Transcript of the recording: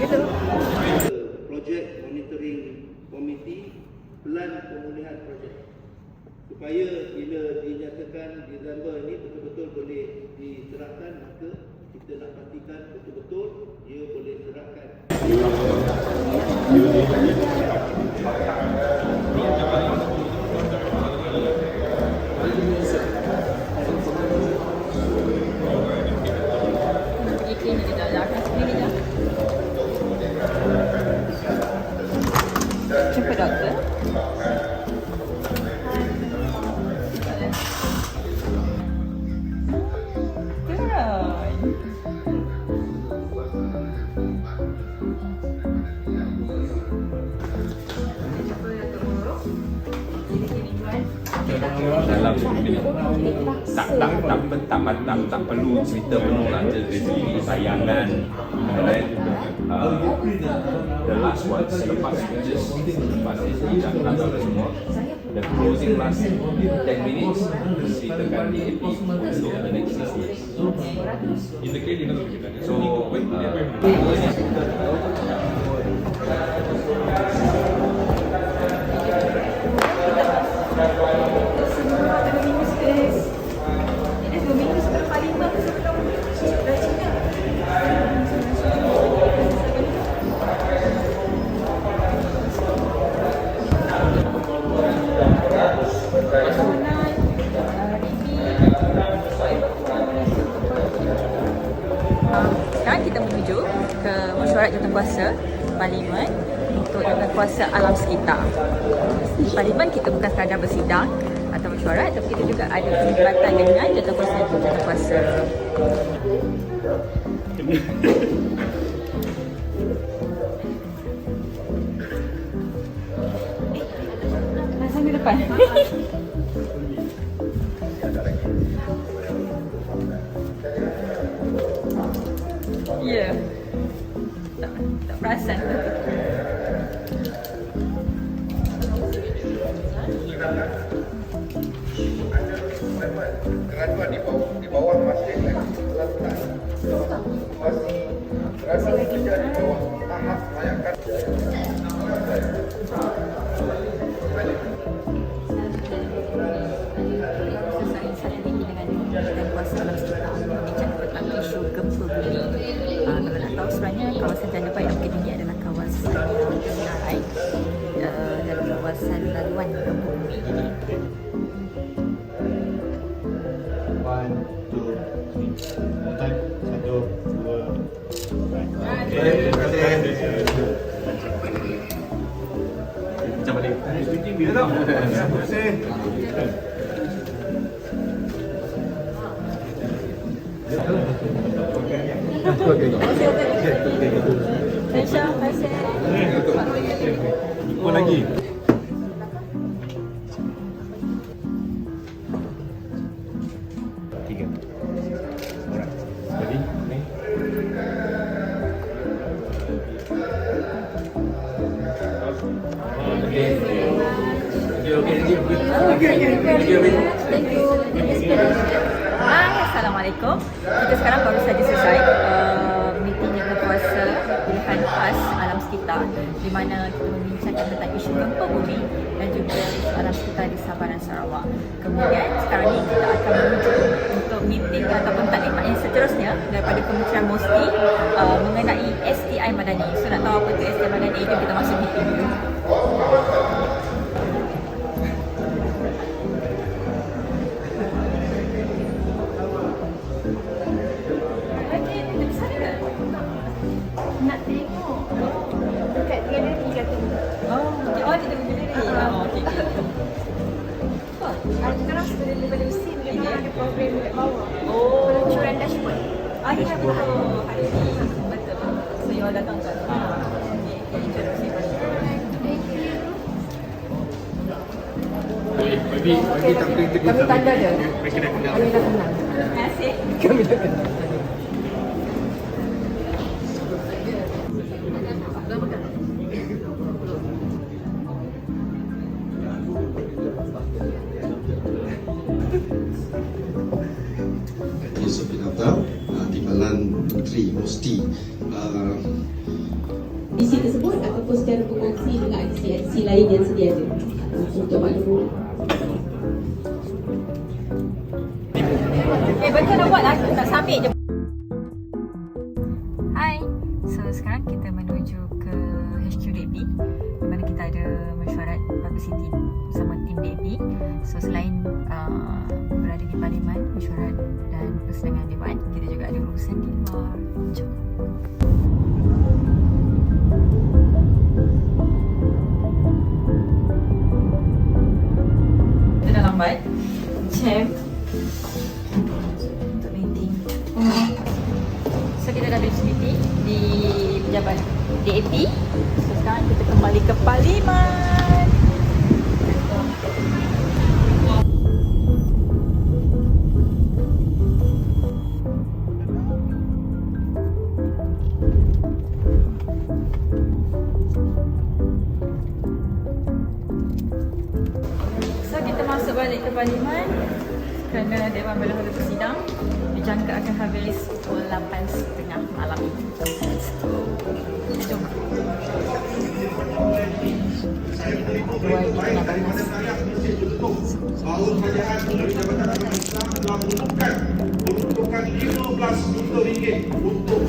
dulu. Projek monitoring komiti plan pemulihan projek supaya bila dinyatakan Disember ini betul-betul boleh diterapkan, maka kita nak pastikan betul-betul dia boleh terapkan. Jumpa doktor. Dalam tak perlu cerita penuh lah, dari segi sayangan, the last one selepas speeches, lepas sidang atau semua, the closing last 10 minutes ceritakan DAP untuk the next 6 years. So Sekarang kita menuju ke mesyuarat jawatankuasa Parlimen untuk jawatankuasa alam sekitar. Di Parlimen kita bukan sekadar bersidang atau mesyuarat, tapi kita juga ada perlibatan dengan jawatankuasa. Pasang di depan. Ya. Tak perasan. Keraduan di bawah masjid lagi selatan. Masih rasa kerja di bawah tahap layakan. Sebenarnya kawasan Janda Baik Bukit Tinggi adalah kawasan yang menarik dalam kawasan laluan gempa bumi. 1, 2, 3. Terima kasih. Macam balik. Meeting bila tau? Terima kasih. Terima kasih. Jumpa lagi. Tiga. Alright. Jadi, ni. Assalamualaikum. Kita sekarang baru saja selesai meeting jawatankuasa pilihan PAS alam sekitar, di mana kita membincangkan tentang isu gempa bumi dan juga isu alam sekitar di Sabah dan Sarawak. Kemudian sekarang ni kita akan menuju untuk meeting ataupun taklimat yang seterusnya daripada Kementerian Mosli mengenai STI Madani. So nak tahu apa itu STI Madani, jom kita masuk meeting dulu. Nak tengok dekat galeri katanya. Oh, dia tengok galeri. Okey. Sekarang sudah daripada mesin memang ada program dekat bawah. Oh, Peluncuran dashboard. Ya betul. Hari ni betul. So you all datang ke? Okey, introduksi. Bagi tampil kita. Kami tanda dia. Mereka dah kenal. Kami dah kenal. Terima kasih. Kami dah kenal. Yusof bin Abdal, Timbalan Menteri Musti. Misi tersebut ataupun secara berkongsi dengan IC lain yang sedia ada untuk maklumat. Betul nak buat lah, tak submit je. Hai, so sekarang kita menuju ke HQ DAP di mana kita ada mesyuarat publicity bersama tim DAP. So selain berada di Parlimen, mesyuarat dan persidangan Dewan, kita juga ada urusan di luar. Jom. Kita dah lambat. Champ untuk meeting. So kita dah habis meeting di pejabat DAP. So sekarang kita kembali ke Parlimen. So kita masuk balik ke Parlimen kerana Dewan Berhara bersidang dijangka akan habis pukul 8.30 malam ini. Jom. YB tengah panas. Bahawa kerajaan dari Jabatan Islam telah mengumumkan peruntukan RM15 juta untuk